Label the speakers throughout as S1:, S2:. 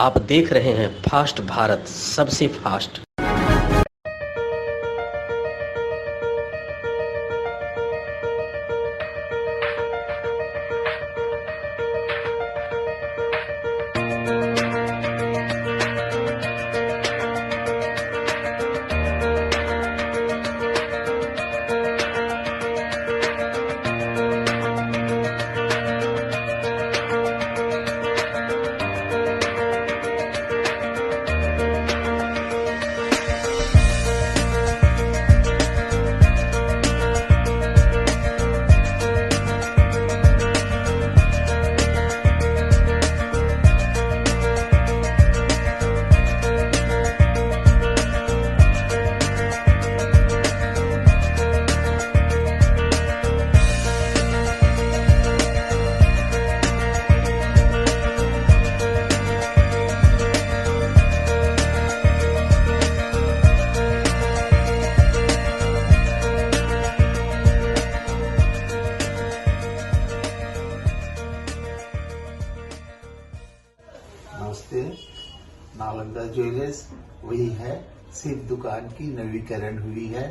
S1: आप देख रहे हैं फास्ट भारत, सबसे फास्ट।
S2: नमस्ते। नालंदा ज्वेलर्स वही है, सिर्फ दुकान की नवीकरण हुई है।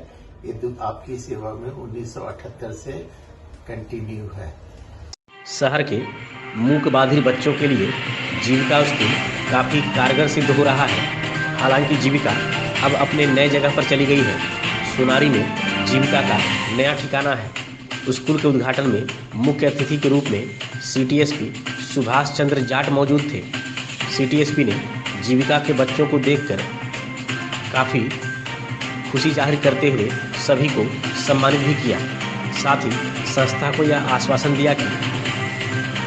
S2: ये आपकी सेवा में 1978 से कंटिन्यू है।
S1: शहर के मूक बाधिर बच्चों के लिए जीविका स्कूल काफ़ी कारगर सिद्ध हो रहा है। हालांकि जीविका अब अपने नए जगह पर चली गई है। सोनारी में जीविका का नया ठिकाना है। स्कूल के उद्घाटन में मुख्य अतिथि के रूप में CTSP सुभाष चंद्र जाट मौजूद थे। CTSP ने जीविका के बच्चों को देखकर काफ़ी खुशी जाहिर करते हुए सभी को सम्मानित भी किया। साथ ही संस्था को यह आश्वासन दिया कि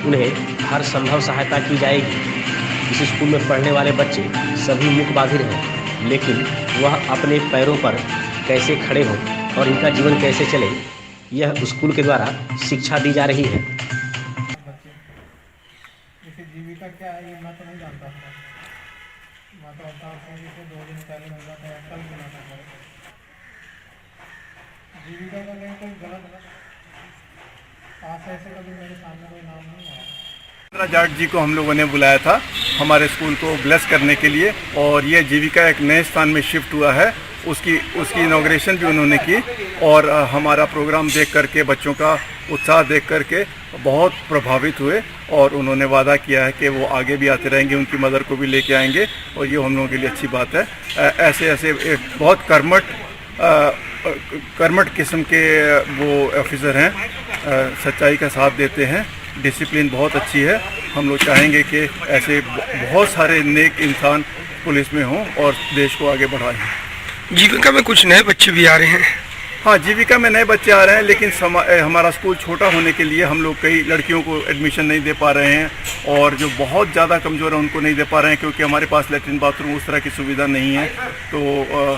S1: उन्हें हर संभव सहायता की जाएगी। इस स्कूल में पढ़ने वाले बच्चे सभी मूक बाधिर हैं, लेकिन वह अपने पैरों पर कैसे खड़े हों और इनका जीवन कैसे चले, यह स्कूल के द्वारा शिक्षा दी जा रही है।
S3: जीविका क्या है ये मैं तो नहीं जानता था। मैं तो जैसे 2 दिन पहले मिला था, कल मिला था। जीविका का कहीं कोई गलत आज ऐसे कभी मेरे सामने कोई नाम नहीं आया।
S4: जाट जी को हम लोगों ने बुलाया था हमारे स्कूल को ब्लेस करने के लिए, और ये जीविका एक नए स्थान में शिफ्ट हुआ है। उसकी इनॉग्रेशन भी उन्होंने की, और हमारा प्रोग्राम देख करके बच्चों का उत्साह देख करके बहुत प्रभावित हुए, और उन्होंने वादा किया है कि वो आगे भी आते रहेंगे, उनकी मदर को भी लेके आएंगे, और ये हम लोगों के लिए अच्छी बात है। ऐसे एक बहुत कर्मठ किस्म के वो ऑफिसर हैं, सच्चाई का साथ देते हैं, डिसिप्लिन बहुत अच्छी है। हम लोग चाहेंगे कि ऐसे बहुत सारे नेक इंसान पुलिस में हों और देश को आगे बढ़ाएं।
S5: जीविका में कुछ नए बच्चे भी आ रहे हैं।
S4: हाँ, जीविका में नए बच्चे आ रहे हैं, लेकिन हमारा स्कूल छोटा होने के लिए हम लोग कई लड़कियों को एडमिशन नहीं दे पा रहे हैं, और जो बहुत ज़्यादा कमज़ोर है उनको नहीं दे पा रहे हैं, क्योंकि हमारे पास लैट्रिन बाथरूम उस तरह की सुविधा नहीं है। तो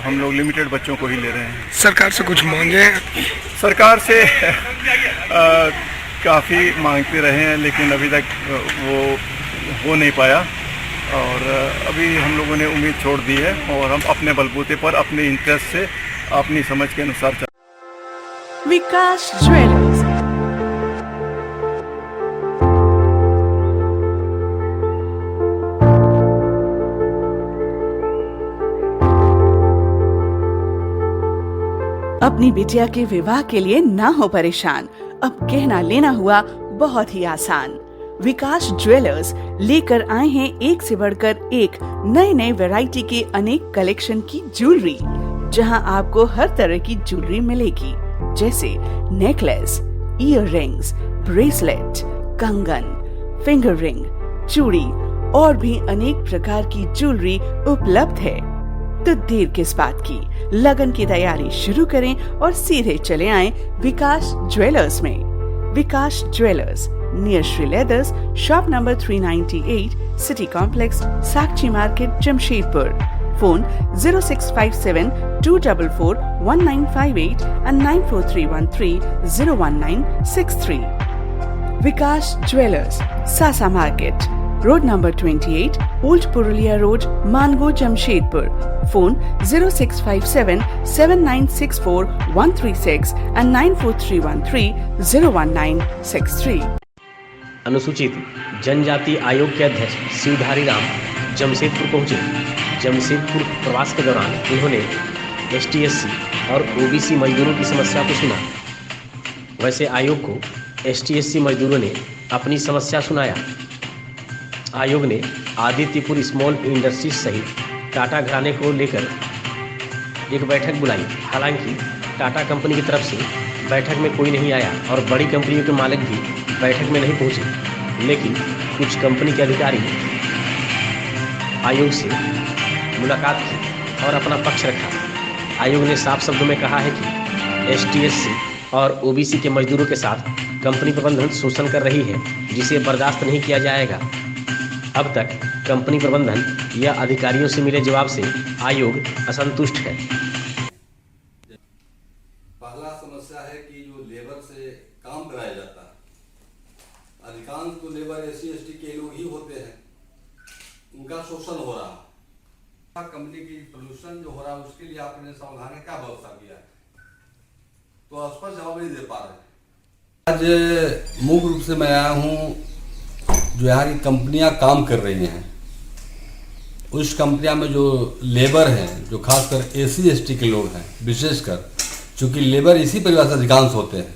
S4: हम लोग लिमिटेड बच्चों को ही ले रहे हैं।
S5: सरकार से कुछ मांगे हैं?
S4: सरकार से काफ़ी मांगते रहे हैं, लेकिन अभी तक वो हो नहीं पाया, और अभी हम लोगों ने उम्मीद छोड़ दी है, और हम अपने बलबूते पर अपने इंटरेस्ट से अपनी समझ के अनुसार चल।
S6: विकास ज्वेलर्स, अपनी बिटिया के विवाह के लिए ना हो परेशान, अब कहना लेना हुआ बहुत ही आसान। विकास ज्वेलर्स लेकर आए हैं एक से बढ़कर एक नए वैरायटी के अनेक कलेक्शन की ज्वेलरी, जहां आपको हर तरह की ज्वेलरी मिलेगी, जैसे नेकलेस, ईयर रिंग्स, ब्रेसलेट, कंगन, फिंगर रिंग, चूड़ी और भी अनेक प्रकार की ज्वेलरी उपलब्ध है। तो देर किस बात की, लगन की तैयारी शुरू करें और सीधे चले आएं विकास ज्वेलर्स में। Vikas jewellers, near Shri leathers, shop number 398, city complex, Sakshi market, Jamshedpur. Phone 0657 244 1958 and 94313 01963. Vikas Jewelers, Sasa Market, Road number 28, Old Purulia Road, Mango, Jamshedpur. Phone 0657 7964 136 and 94313 01963.
S1: अनुसूचित जनजाति आयोग के अध्यक्ष शिवधारी राम जमशेदपुर पहुंचे। जमशेदपुर प्रवास के दौरान उन्होंने ST/SC और OBC मजदूरों की समस्या को सुना। वैसे आयोग को ST/SC मजदूरों ने अपनी समस्या सुनाया। आयोग ने आदित्यपुर स्मॉल इंडस्ट्रीज सहित टाटा घराने को लेकर एक बैठक बुलाई। हालांकि टाटा कंपनी की तरफ से बैठक में कोई नहीं आया और बड़ी कंपनियों के मालिक भी बैठक में नहीं पहुंचे, लेकिन कुछ कंपनी के अधिकारी आयोग से मुलाकात की और अपना पक्ष रखा। आयोग ने साफ शब्दों में कहा है कि ST/SC और OBC के मजदूरों के साथ कंपनी प्रबंधन शोषण कर रही है, जिसे बर्दाश्त नहीं किया जाएगा। अब तक कंपनी प्रबंधन या अधिकारियों से मिले जवाब से आयोग असंतुष्ट है।
S7: पहला समस्या है कि जो लेबर से काम कराया जाता है, अधिकांश तो लेबर SC/ST के लोग ही होते हैं, उनका शोषण हो रहा है। कंपनी की पोल्यूशन जो हो रहा है उसके लिए आपने समाधान का क्या व्यवस्था किया है? तो स्पष्ट जवाब नहीं दे पा रहे। आज मुख्य रूप से मैं आया हूँ जो यहाँ की कंपनियां काम कर रही हैं, उस कंपनियां में जो लेबर हैं, जो खासकर SC/ST के लोग हैं, विशेषकर चूँकि लेबर इसी परिवार से अधिकांश होते हैं,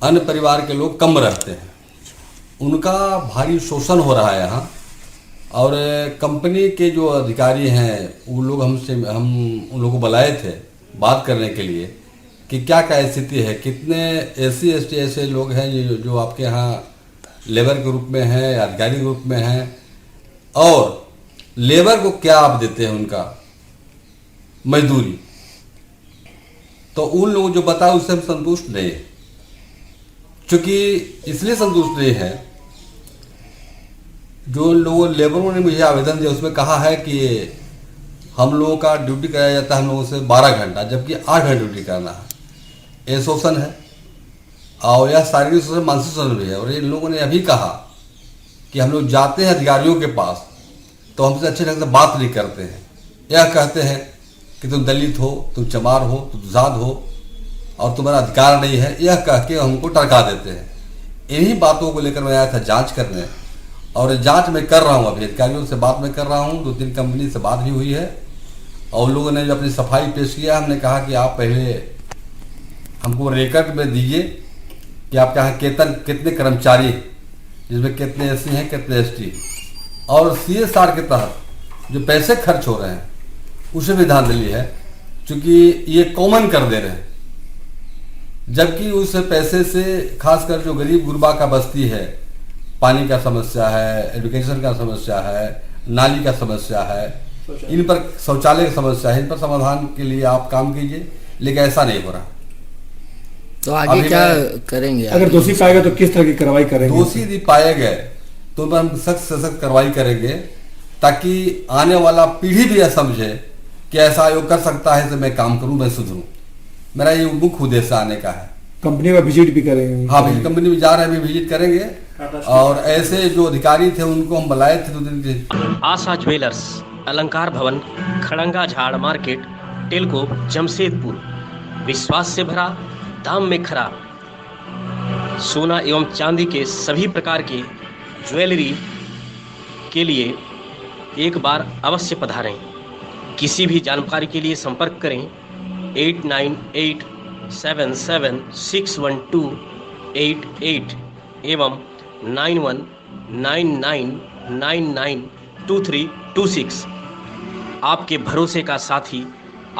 S7: अन्य परिवार के लोग कम रहते हैं, उनका भारी शोषण हो रहा है यहाँ। और कंपनी के जो अधिकारी हैं वो लोग हम उन लोगों को बुलाए थे बात करने के लिए कि क्या क्या स्थिति है, कितने SC/ST ऐसे लोग हैं जो आपके यहाँ लेबर के रूप में हैं या अधिकारी के रूप में हैं, और लेबर को क्या आप देते हैं उनका मजदूरी। तो उन लोगों जो बताया उससे हम संतुष्ट नहीं है। चूँकि इसलिए संतुष्ट नहीं है, जो लोगों लेबरों ने मुझे आवेदन दिया उसमें कहा है कि हम लोगों का ड्यूटी कराया जाता है हम लोगों से 12 घंटा, जबकि 8 घंटा ड्यूटी करना है। ये शोषण है और यह शारीरिक शोषण, मानसिक शोषण भी है। और इन लोगों ने अभी कहा कि हम लोग जाते हैं अधिकारियों के पास तो हमसे अच्छे ढंग से बात नहीं करते हैं। यह कहते हैं कि तुम दलित हो, तुम चमार हो, तुम दुजाद हो और तुम्हारा अधिकार नहीं है, यह कह के हमको टरका देते हैं। इन्हीं बातों को लेकर मैं आया था जांच करने, और जांच मैं कर रहा हूं। अभी अधिकारियों से बात मैं कर रहा हूं, 2-3 कंपनी से बात भी हुई है और लोगों ने जो अपनी सफाई पेश किया, हमने कहा कि आप पहले हमको रिकॉर्ड में दीजिए कि आपके यहाँ कितने कर्मचारी, जिसमें कितने SC हैं, कितने ST, और CSR के तहत जो पैसे खर्च हो रहे हैं उसे भी धांधली है, क्योंकि ये कॉमन कर दे रहे हैं, जबकि उस पैसे से खासकर जो गरीब गुरबा का बस्ती है, पानी का समस्या है, एजुकेशन का समस्या है, नाली का समस्या है, इन पर शौचालय की समस्या है, इन पर समाधान के लिए आप काम कीजिए, लेकिन ऐसा नहीं हो रहा।
S8: तो आगे क्या करेंगे?
S5: अगर दोषी पाएगा तो किस तरह की कार्रवाई करेंगे?
S7: दोषी यदि पाए गए तो हम सख्त से सख्त कार्रवाई करेंगे, ताकि आने वाला पीढ़ी भी यह समझे कि ऐसा आयोग कर सकता है, तो मैं काम करूं, मैं सुधरूं। मेरा ये मुख्य उद्देश्य आने का है।
S5: कंपनी का विजिट भी करेंगे?
S7: हाँ, कंपनी में जा रहे हैं, अभी विजिट करेंगे। और ऐसे जो अधिकारी थे उनको हम बुलाए थे 2 दिन के।
S1: आशा ज्वेलर्स, अलंकार भवन, खड़ंगा झाड़ मार्केट, टेलको, जमशेदपुर। विश्वास से भरा, दाम में खरा। सोना एवं चांदी के सभी प्रकार के ज्वेलरी के लिए एक बार अवश्य पधारें। किसी भी जानकारी के लिए संपर्क करें 8987761288 एवं 9199992326। आपके भरोसे का साथी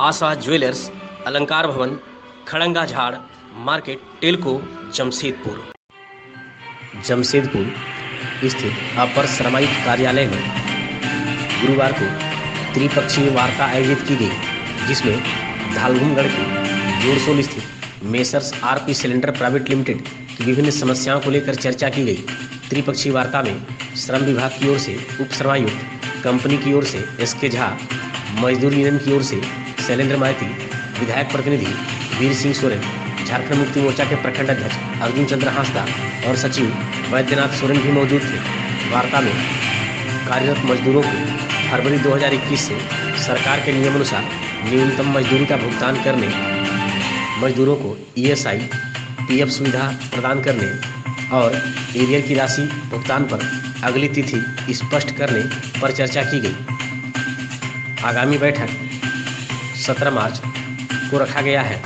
S1: आशा ज्वेलर्स, अलंकार भवन, खड़ंगा झाड़ मार्केट, टेलको, जमशेदपुर। जमशेदपुर स्थित अपर श्रमायुक्त कार्यालय में गुरुवार को त्रिपक्षीय वार्ता आयोजित की गई, जिसमें धालघुमगढ़ के जोरसोल स्थित messrs RP cylinder private limited की विभिन्न समस्याओं को लेकर चर्चा की गई। त्रिपक्षीय वार्ता में श्रम विभाग की ओर से उप श्रमायुक्त, कंपनी की ओर से SK झा, मजदूर यूनियन की ओर से शैलेंद्र माइती, विधायक प्रतिनिधि वीर सिंह सोरेन, झारखंड मुक्ति मोर्चा के प्रखंड अध्यक्ष अर्जुन चंद्र हांसदा और सचिव वैद्यनाथ सोरेन भी मौजूद थे। वार्ता में कार्यरत मजदूरों को फरवरी 2021 से सरकार के नियमानुसार न्यूनतम मजदूरी का भुगतान करने, मजदूरों को ESI, PF सुविधा प्रदान करने और एरियर की राशि भुगतान पर अगली तिथि स्पष्ट करने पर चर्चा की गई। आगामी बैठक 17 मार्च को रखा गया है।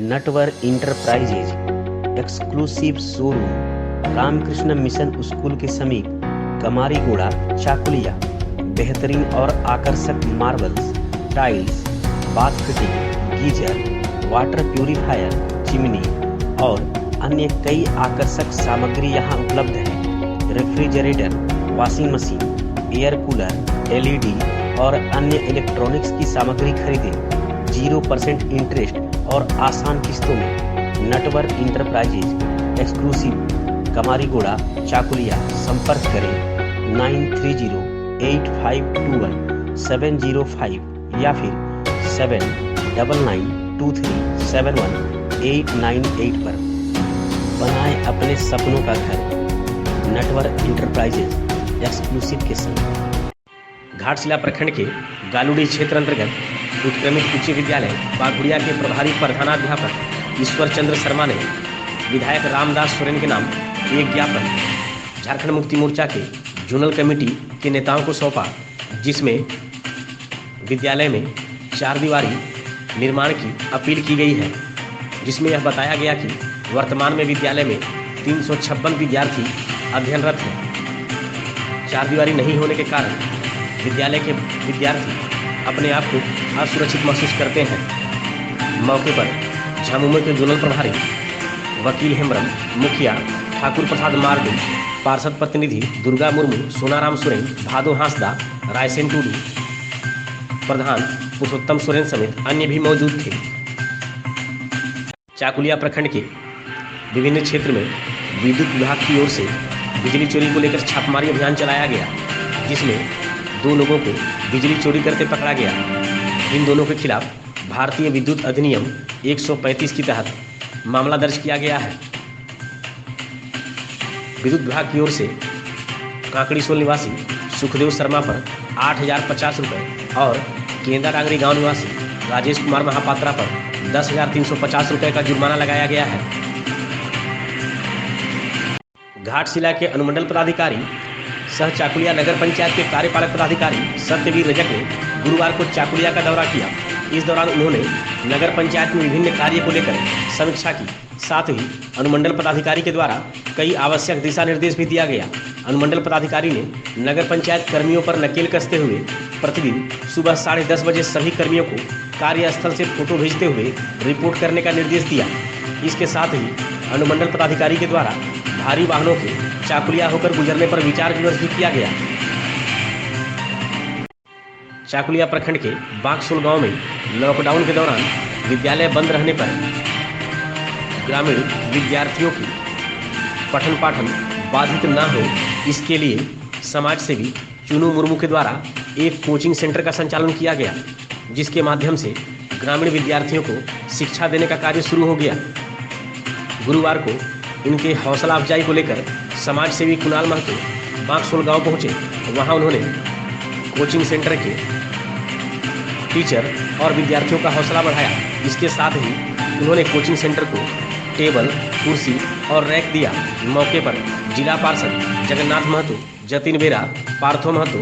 S1: Natwar enterprises exclusive showroom Ramakrishna mission school के समीप कमारीगोड़ा चाकुलिया बेहतरीन और आकर्षक marbles, tiles, bath fitting, geyser, water purifier, chimney और अन्य कई आकर्षक सामग्री यहां उपलब्ध है। Refrigerator, washing machine, air cooler, LED और अन्य इलेक्ट्रॉनिक्स की सामग्री खरीदें 0% इंटरेस्ट और आसान किस्तों में। Natwar enterprises exclusive Kamarigora Chakulia. संपर्क करें 9308521705 या फिर 7992371898 पर। बनाएं अपने सपनों का घर नटवर इंटरप्राइजेज एक्सक्लूसिव के संग। घाटशिला प्रखंड के गालूडी क्षेत्र अंतर्गत उत्क्रमित उच्च विद्यालय बाघुड़िया के प्रभारी प्रधानाध्यापक ईश्वर चंद्र शर्मा ने विधायक रामदास सोरेन के नाम एक ज्ञापन झारखंड मुक्ति मोर्चा के जोनल कमेटी के नेताओं को सौंपा, जिसमें विद्यालय में 4 दीवारी निर्माण की अपील की गई है। जिसमें यह बताया गया कि वर्तमान में विद्यालय में 356 विद्यार्थी अध्ययनरत हैं। 4 दीवारी नहीं होने के कारण विद्यालय के विद्यार्थी अपने आप को असुरक्षित महसूस करते हैं। मौके पर झामुमो के जोनल प्रभारी वकील हेम्ब्रम, मुखिया ठाकुर प्रसाद मार्डू, पार्षद प्रतिनिधि दुर्गा मुर्मू, सोनाराम सोरेन, भादो हांसदा, रायसेन टूडू, प्रधान पुरुषोत्तम सोरेन समेत अन्य भी मौजूद थे। चाकुलिया प्रखंड के विभिन्न क्षेत्र में विद्युत विभाग की ओर से बिजली चोरी को लेकर छापेमारी अभियान चलाया गया, जिसमें 2 लोगों को बिजली चोरी करते पकड़ा गया। इन दोनों के खिलाफ भारतीय विद्युत अधिनियम 135 के तहत मामला दर्ज किया गया है। विद्युत विभाग की ओर से काकड़ीसोल निवासी सुखदेव शर्मा पर 8,050 रुपये और केंदा डांगरी गांव निवासी राजेश कुमार महापात्रा पर 10,350 रुपये का जुर्माना लगाया गया है। घाटशिला के अनुमंडल पदाधिकारी सह चाकुलिया नगर पंचायत के कार्यपालक पदाधिकारी सत्यवीर रजक ने गुरुवार को चाकुलिया का दौरा किया। इस दौरान उन्होंने नगर पंचायत में विभिन्न कार्य को लेकर समीक्षा की। साथ ही अनुमंडल पदाधिकारी के द्वारा कई आवश्यक दिशा निर्देश भी दिया गया। अनुमंडल पदाधिकारी ने नगर पंचायत कर्मियों पर नकेल कसते हुए प्रतिदिन सुबह 10:30 बजे सभी कर्मियों को कार्यस्थल से फोटो भेजते हुए रिपोर्ट करने का निर्देश दिया। इसके साथ ही अनुमंडल पदाधिकारी के द्वारा भारी वाहनों के चाकुलिया होकर गुजरने पर विचार विमर्श भी किया गया। चाकुलिया प्रखंड के बागसोल गांव में लॉकडाउन के दौरान विद्यालय बंद रहने पर ग्रामीण विद्यार्थियों की पठन पाठन बाधित न हो, इसके लिए समाज सेवी चुनू मुर्मू के द्वारा एक कोचिंग सेंटर का संचालन किया गया, जिसके माध्यम से ग्रामीण विद्यार्थियों को शिक्षा देने का कार्य शुरू हो गया। गुरुवार को इनके हौसला अफजाई को लेकर समाज सेवी कुणाल महतो बागसोल गांव पहुंचे। वहां उन्होंने कोचिंग सेंटर के टीचर और विद्यार्थियों का हौसला बढ़ाया। इसके साथ ही उन्होंने कोचिंग सेंटर को टेबल, कुर्सी और रैक दिया। मौके पर जिला पार्षद जगन्नाथ महतो, जतिन बेरा, पार्थो महतो,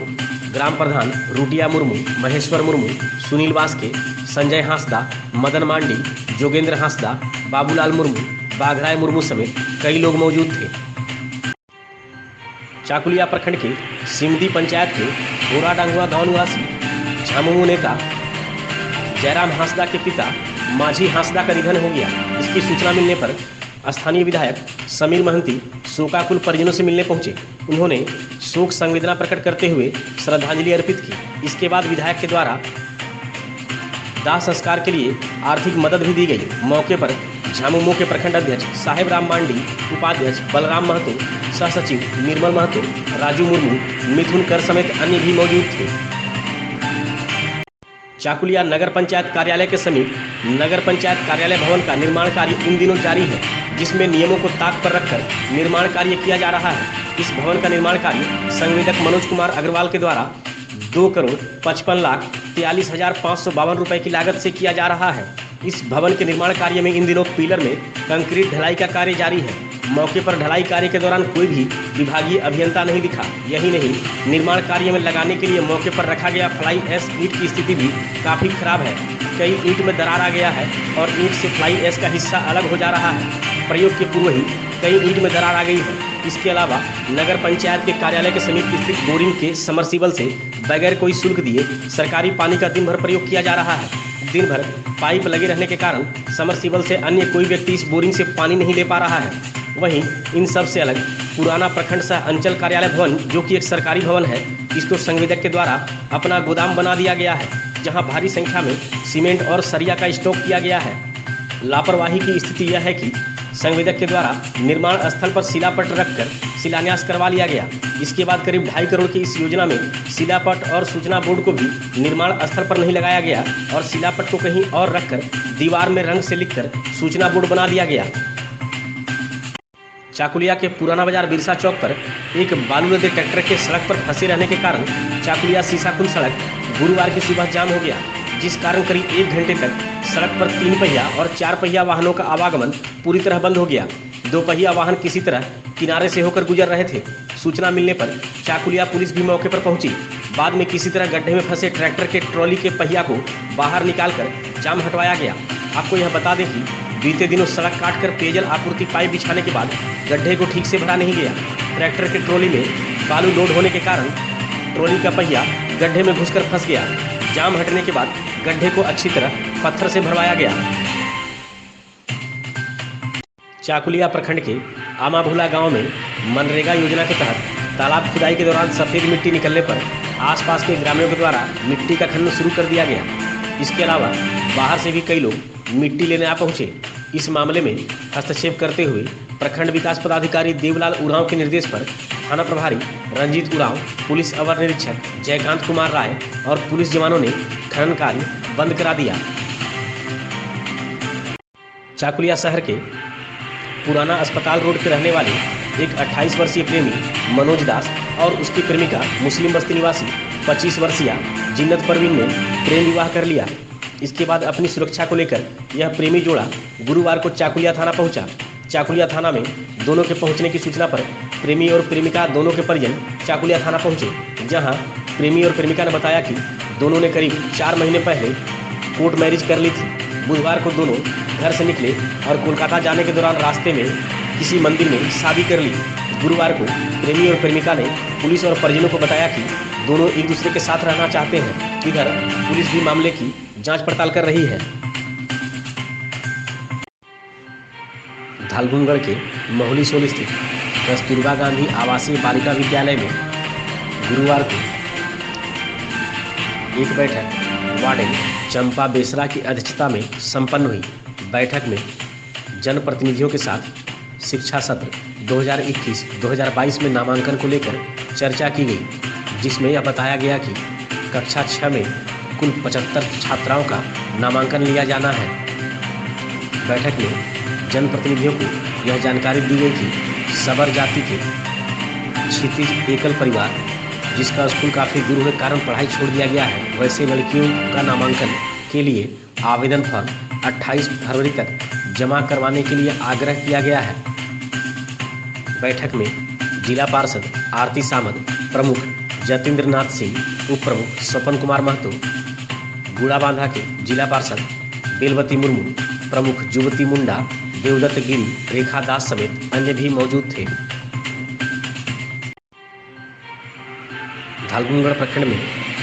S1: ग्राम प्रधान रूटिया मुर्मू, महेश्वर मुर्मू, सुनील वास्के, संजय हांसदा, मदन मांडी, जोगेंद्र हांसदा, बाबूलाल मुर्मू, बाघराय मुर्मू समेत कई लोग मौजूद थे। चाकुलिया प्रखंड के सिमदी पंचायत के गोरा डांगुआ गांव निवासी झामुमो नेता जयराम हांसदा के पिता माझी हांसदा का निधन हो गया। इसकी सूचना मिलने पर स्थानीय विधायक समीर महंती शोकाकुल परिजनों से मिलने पहुंचे। उन्होंने शोक संवेदना प्रकट करते हुए श्रद्धांजलि अर्पित की। इसके बाद विधायक के द्वारा दाह संस्कार के लिए आर्थिक मदद भी दी गई। मौके पर झामुमो के प्रखंड अध्यक्ष साहेब राम मांडी, उपाध्यक्ष बलराम महतो, सह सचिव निर्मल महतो, राजू मुर्मू, मिथुन कर समेत अन्य भी मौजूद थे। चाकुलिया नगर पंचायत कार्यालय के समीप नगर पंचायत कार्यालय भवन का निर्माण कार्य इन दिनों जारी है, जिसमें नियमों को ताक पर रखकर निर्माण कार्य किया जा रहा है। इस भवन का निर्माण कार्य संवेदक मनोज कुमार अग्रवाल के द्वारा 2,55,43,552 रुपए की लागत से किया जा रहा है। इस भवन के निर्माण कार्य में इन दिनों पिलर में कंक्रीट ढलाई का कार्य जारी है। मौके पर ढलाई कार्य के दौरान कोई भी विभागीय अभियंता नहीं दिखा। यही नहीं, निर्माण कार्य में लगाने के लिए मौके पर रखा गया फ्लाई ऐश ईंट की स्थिति भी काफ़ी खराब है। कई ईंट में दरार आ गया है और ईंट से फ्लाई ऐश का हिस्सा अलग हो जा रहा है। प्रयोग के पूर्व ही कई ईंट में दरार आ गई है। इसके अलावा नगर पंचायत के कार्यालय के समीप स्थित बोरिंग के समरसीबल से बगैर कोई शुल्क दिए सरकारी पानी का दिन भर प्रयोग किया जा रहा है। दिन भर पाइप लगे रहने के कारण समरसीबल से अन्य कोई व्यक्ति इस बोरिंग से पानी नहीं ले पा रहा है। वहीं इन सब से अलग पुराना प्रखंड सह अंचल कार्यालय भवन, जो कि एक सरकारी भवन है, इसको संवेदक के द्वारा अपना गोदाम बना दिया गया है, जहां भारी संख्या में सीमेंट और सरिया का स्टॉक किया गया है। लापरवाही की स्थिति यह है कि संवेदक के द्वारा निर्माण स्थल पर शिलापट रखकर शिलान्यास करवा लिया गया। इसके बाद करीब 2.5 करोड़ की इस योजना में शिलापट और सूचना बोर्ड को भी निर्माण स्थल पर नहीं लगाया गया और शिलापट को कहीं और रखकर दीवार में रंग से लिखकर सूचना बोर्ड बना दिया गया। चाकुलिया के पुराना बाजार बिरसा चौक पर एक बालू लदे ट्रैक्टर के सड़क पर फंसे रहने के कारण चाकुलिया सीसाकुंड सड़क गुरुवार की सुबह जाम हो गया, जिस कारण करीब 1 घंटे तक सड़क पर 3 पहिया और 4 पहिया वाहनों का आवागमन पूरी तरह बंद हो गया। 2 पहिया वाहन किसी तरह किनारे से होकर गुजर रहे थे। सूचना मिलने पर चाकुलिया पुलिस भी मौके पर पहुंची। बाद में किसी तरह गड्ढे में फंसे ट्रैक्टर के ट्रॉली के पहिया को बाहर निकालकर जाम हटवाया गया। आपको यह बता दें कि बीते दिनों सड़क काटकर पेयजल आपूर्ति पाइप बिछाने के बाद गड्ढे को ठीक से भरा नहीं गया। ट्रैक्टर के ट्रॉली में बालू लोड होने के कारण ट्रॉली का पहिया गड्ढे में घुसकर फंस गया। जाम हटने के बाद गड्ढे को अच्छी तरह पत्थर से भरवाया गया। चाकुलिया प्रखंड के आमाभूला गांव में मनरेगा योजना के तहत तालाब खुदाई के दौरान सफ़ेद मिट्टी निकलने पर आसपास के ग्रामीणों के द्वारा मिट्टी का खनन शुरू कर दिया गया। इसके अलावा बाहर से भी कई लोग मिट्टी लेने आ पहुंचे। इस मामले में हस्तक्षेप करते हुए प्रखंड विकास पदाधिकारी देवलाल उरांव के निर्देश पर थाना प्रभारी रंजीत उरांव, पुलिस अवर निरीक्षक जयकांत कुमार राय और पुलिस जवानों ने खनन कार्य बंद करा दिया। चाकुलिया शहर के पुराना अस्पताल रोड के रहने वाले एक 28 वर्षीय प्रेमी मनोज दास और उसकी प्रेमिका मुस्लिम बस्ती निवासी 25 वर्षीय जिन्नत परवीन ने प्रेम विवाह कर लिया। इसके बाद अपनी सुरक्षा को लेकर यह प्रेमी जोड़ा गुरुवार को चाकुलिया थाना पहुंचा। चाकुलिया थाना में दोनों के पहुंचने की सूचना पर प्रेमी और प्रेमिका दोनों के परिजन चाकुलिया थाना पहुंचे, जहां प्रेमी और प्रेमिका ने बताया कि दोनों ने करीब 4 महीने पहले कोर्ट मैरिज कर ली थी। बुधवार को दोनों घर से निकले और कोलकाता जाने के दौरान रास्ते में किसी मंदिर में शादी कर ली। गुरुवार को प्रेमी और प्रेमिका ने पुलिस और परिजनों को बताया कि दोनों एक दूसरे के साथ रहना चाहते हैं। इधर पुलिस भी मामले की जांच पड़ताल कर रही है। धालगुनगढ़ के महुली सोल स्थित कस्तूरबा गांधी आवासीय बालिका विद्यालय में गुरुवार को एक बैठक वार्डन चंपा बेसरा की अध्यक्षता में संपन्न हुई। बैठक में जनप्रतिनिधियों के साथ शिक्षा सत्र 2021-2022 में नामांकन को लेकर चर्चा की गई, जिसमें यह बताया गया कि कक्षा 6 में कुल 75 छात्राओं का नामांकन लिया जाना है। बैठक में जनप्रतिनिधियों को यह जानकारी दी गई कि सबर जाति के क्षितिज एकल परिवार जिसका स्कूल काफ़ी दूर होने के कारण पढ़ाई छोड़ दिया गया है, वैसे लड़कियों का नामांकन के लिए आवेदन फॉर्म 28 फरवरी तक जमा करवाने के लिए आग्रह किया गया है। बैठक में जिला पार्षद आरती सामंत, प्रमुख जतेंद्र नाथ सिंह, उप प्रमुख स्वपन कुमार महतो, गुड़ाबांधा के जिला पार्षद बेलवती मुर्मू, प्रमुख जुवती मुंडा, देवदत्त गिरी, रेखा दास समेत अन्य भी मौजूद थे। धालगुनगढ़ प्रखंड में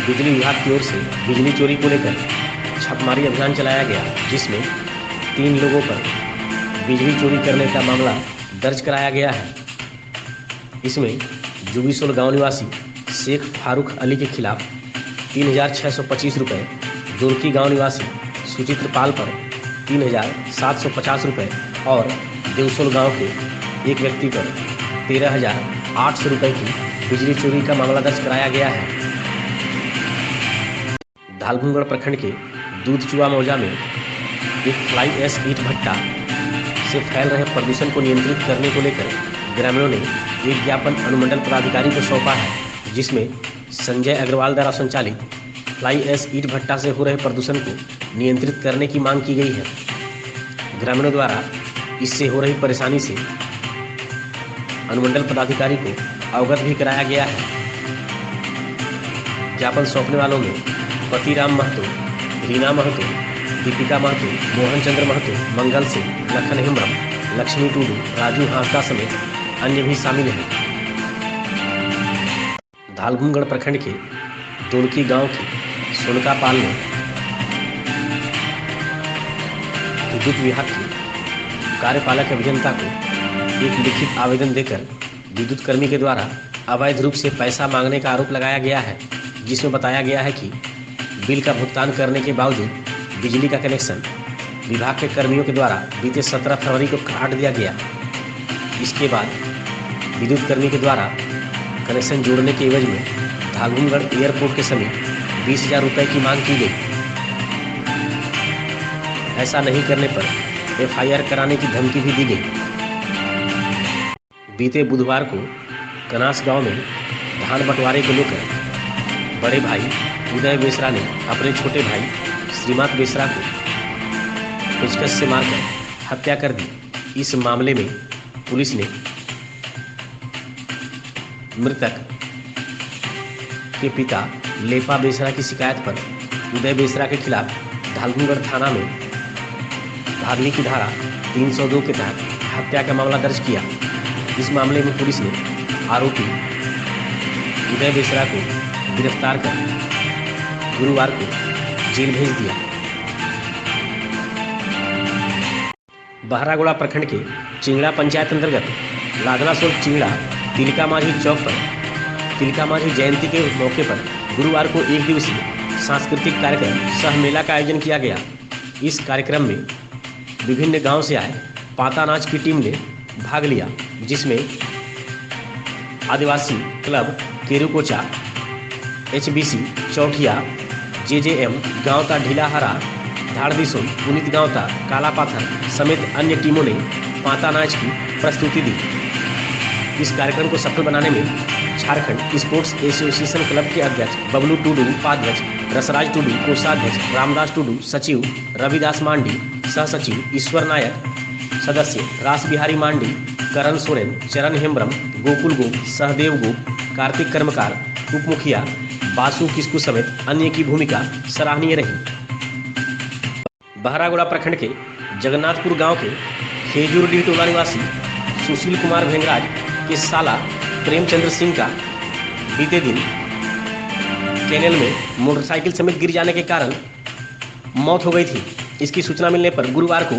S1: बिजली विभाग की ओर से बिजली चोरी को लेकर छापेमारी अभियान चलाया गया, जिसमें 3 लोगों पर बिजली चोरी करने का मामला दर्ज कराया गया है। इसमें जुबीसोल गांव निवासी शेख फारूक अली के खिलाफ 3625 रुपये, दुर्की गांव निवासी सुचित्र पाल पर 3750 रुपये और देवसोल गांव के एक व्यक्ति पर 13800 रुपये की बिजली चोरी का मामला दर्ज कराया गया है। धालगुनगढ़ प्रखंड के दूधचुआ मौजा में एक फ्लाई ऐश ईंट भट्टा से फैल रहे प्रदूषण को नियंत्रित करने को लेकर ग्रामीणों ने एक ज्ञापन अनुमंडल पदाधिकारी को सौंपा है, जिसमें संजय अग्रवाल द्वारा संचालित फ्लाई ऐश ईंट भट्टा से हो रहे प्रदूषण को नियंत्रित करने की मांग की गई है। ग्रामीणों द्वारा इससे हो रही परेशानी से अनुमंडल पदाधिकारी को अवगत भी कराया गया है। ज्ञापन सौंपने वालों में पतिराम महतो, रीना महतो, दीपिका महतो, मोहन चंद्र महतो, मंगल सिंह, लखन हेम्ब्रम, लक्ष्मी टूडू, राजू हांसदा समेत अन्य भी शामिल हैं। धालगुनगढ़ प्रखंड के दुनकी गांव की सोनका पाल ने विद्युत विभाग के कार्यपालक अभियंता को एक लिखित आवेदन देकर विद्युत कर्मी के द्वारा अवैध रूप से पैसा मांगने का आरोप लगाया गया है, जिसमें बताया गया है कि बिल का भुगतान करने के बावजूद बिजली का कनेक्शन विभाग के कर्मियों के द्वारा बीते 17 फरवरी को काट दिया गया। इसके बाद विद्युत कर्मी के द्वारा कनेक्शन जोड़ने के एवज में धालगुनगढ़ एयरपोर्ट के समीप 20,000 रुपये की मांग की गई। ऐसा नहीं करने पर FIR कराने की धमकी भी दी गई। बीते बुधवार को कनास गांव में धान बंटवारे को लेकर बड़े भाई उदय बेसरा ने अपने छोटे भाई श्रीमात बेसरा को पेचकस से मारकर हत्या कर दी। इस मामले में पुलिस ने मृतक के पिता लेपा बेसरा की शिकायत पर उदय बेसरा के खिलाफ धालगुनगढ़ थाना में धार्मिक की धारा 302 के तहत हत्या का मामला दर्ज किया। इस मामले में पुलिस ने आरोपी उदय बेसरा को गिरफ्तार कर गुरुवार को जेल भेज दिया। बहरागोड़ा प्रखंड के चिंगड़ा पंचायत अंतर्गत लादनासोल चिंगड़ा तिलका माझी चौक पर तिलका माझी जयंती के मौके पर गुरुवार को एक दिवसीय सांस्कृतिक कार्यक्रम सह मेला का आयोजन किया गया। इस कार्यक्रम में विभिन्न गांव से आए पाता नाच की टीम ने भाग लिया, जिसमें आदिवासी क्लब केरुकोचा, HBC चौठिया, JJM गांवता ढीलाहरा, धाड़दिसों, पुनीत गांवता, काला पाथर समेत अन्य टीमों ने पाता नाच की प्रस्तुति दी। इस कार्यक्रम को सफल बनाने में झारखंड स्पोर्ट्स एसोसिएशन क्लब के अध्यक्ष बबलू टूडू, उपाध्यक्ष रसराज टूडू, कोषाध्यक्ष रामदास टूडू, सचिव रविदास मांडी, सह सचिव ईश्वर नायक, सदस्य रास बिहारी मांडी, करण सोरेन, चरण हेम्ब्रम, गोकुल गोप, सहदेव गोप, कार्तिक कर्मकार, उप मुखिया बासु किस्कू समेत अन्य की भूमिका सराहनीय रही। बहरागोड़ा प्रखंड के जगन्नाथपुर गांव के खेजूरडीह टोला निवासी सुशील कुमार भेंगराज के साला प्रेमचंद्र सिंह का बीते दिन कैनेल में मोटरसाइकिल समेत गिर जाने के कारण मौत हो गई थी। इसकी सूचना मिलने पर गुरुवार को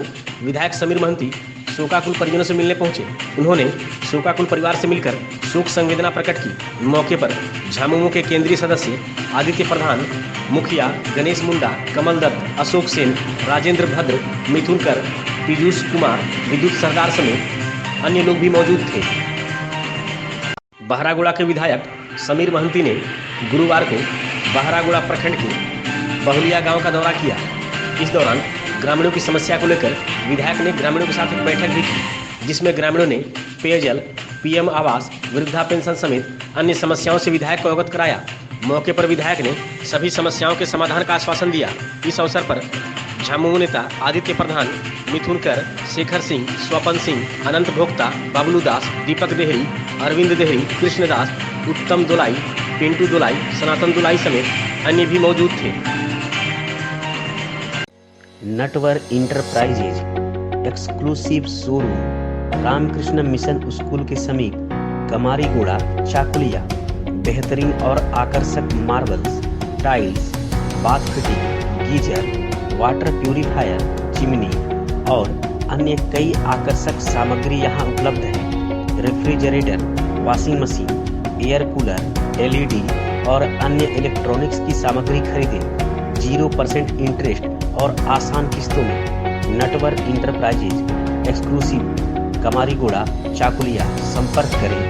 S1: विधायक समीर महंती शोकाकुल परिजनों से मिलने पहुंचे। उन्होंने शोकाकुल परिवार से मिलकर शोक संवेदना प्रकट की। मौके पर झामुमो के केंद्रीय सदस्य आदित्य प्रधान, मुखिया गणेश मुंडा, कमल दत्त, अशोक सेन, राजेंद्र भद्र, मिथुन कर, पीयूष कुमार, विद्युत सरदार समेत अन्य लोग भी मौजूद थे। बहरागोड़ा के विधायक समीर महंती ने गुरुवार को बहरागोड़ा प्रखंड के बहुलिया गांव का दौरा किया। इस दौरान ग्रामीणों की समस्या को लेकर विधायक ने ग्रामीणों के साथ एक बैठक भी की, जिसमें ग्रामीणों ने पेयजल, PM आवास, वृद्धा पेंशन समेत अन्य समस्याओं से विधायक को अवगत कराया। मौके पर विधायक ने सभी समस्याओं के समाधान का आश्वासन दिया। इस अवसर पर झामुमो नेता आदित्य प्रधान, मिथुन कर, शेखर सिंह, स्वपन सिंह, अनंत भोक्ता, बबलू दास, दीपक देहरी, अरविंद देहरी, कृष्णदास, उत्तम दुलाई, पिंटू दुलाई, सनातन दुलाई समेत अन्य भी मौजूद थे।
S9: Natwar enterprises exclusive showroom Ramakrishna mission school के समीप कमारीगोड़ा, चाकुलिया। बेहतरीन और आकर्षक marbles, tiles, bath fitting, geyser, water purifier, chimney और अन्य कई आकर्षक सामग्री यहाँ उपलब्ध है। Refrigerator, washing machine, air cooler, LED और अन्य इलेक्ट्रॉनिक्स की सामग्री खरीदें 0% इंटरेस्ट और आसान किस्तों में। Natwar enterprises exclusive Kamarigora, Chakulia. संपर्क करें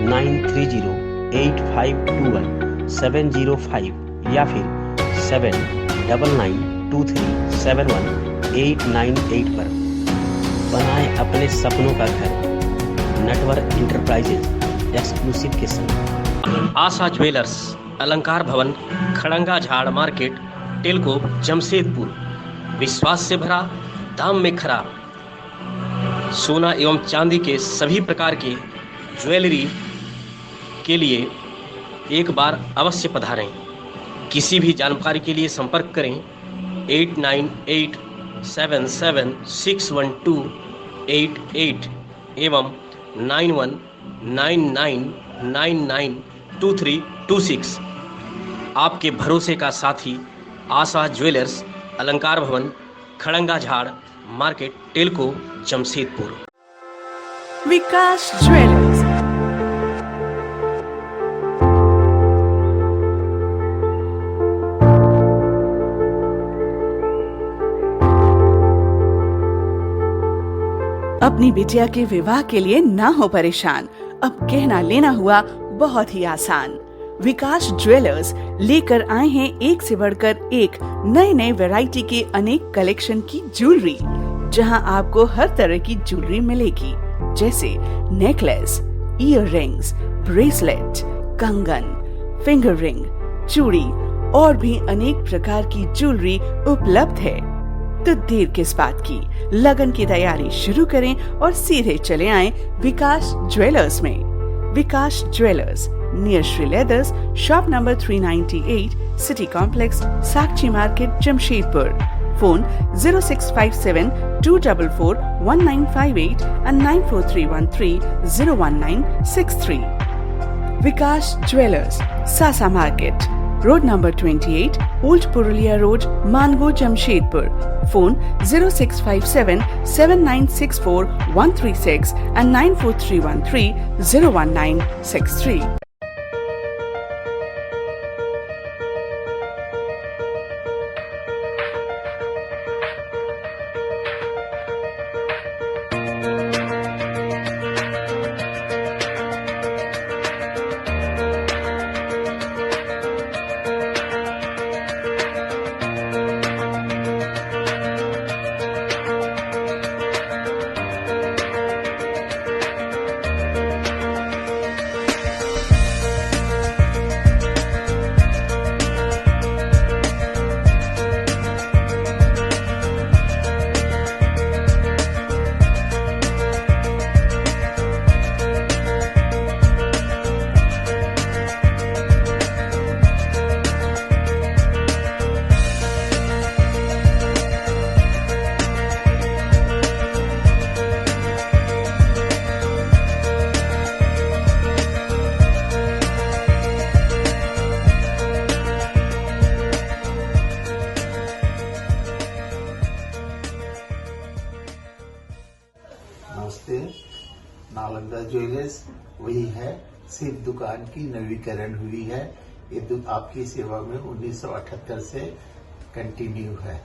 S9: 9308521705 या फिर 7992371898 पर। बनाएं अपने सपनों का घर नटवर इंटरप्राइजेज एक्सक्लूसिव के संग।
S1: आशा ज्वेलर्स, अलंकार भवन, खड़ंगा झाड़ मार्केट, टेलको, जमशेदपुर। विश्वास से भरा, दाम में खरा। सोना एवं चांदी के सभी प्रकार के ज्वेलरी के लिए एक बार अवश्य पधारें। किसी भी जानकारी के लिए संपर्क करें 8987761288 एवं 9199992326। आपके भरोसे का साथी आशा ज्वेलर्स, अलंकार भवन, खड़ंगा झाड़ मार्केट, टेलको, जमशेदपुर।
S6: विकास ज्वेलर्स, अपनी बिटिया के विवाह के लिए ना हो परेशान, अब कहना लेना हुआ बहुत ही आसान। विकास ज्वेलर्स लेकर आए हैं एक से बढ़कर एक नए नए वैरायटी के अनेक कलेक्शन की ज्वेलरी, जहां आपको हर तरह की ज्वेलरी मिलेगी, जैसे नेकलेस, ईयर रिंग्स, ब्रेसलेट, कंगन, फिंगर रिंग, चूड़ी और भी अनेक प्रकार की ज्वेलरी उपलब्ध है। तो देर किस बात की, लगन की तैयारी शुरू करें और सीधे चले आएं विकास ज्वेलर्स में। Vikas jewellers, near Shri leathers, shop number 398, city complex, Sakshi market, Jamshedpur. Phone 0657-244-1958 and 94313-01963। Vikas jewellers, Sasa market, road number 28, old Purulia road, Mango, Jamshedpur. Phone 0657-7964-136 and 94313-01963।
S2: नमस्ते, नालंदा ज्वेलर्स वही है, सिर्फ दुकान की नवीकरण हुई है। ये आपकी सेवा में 1978 से कंटिन्यू है।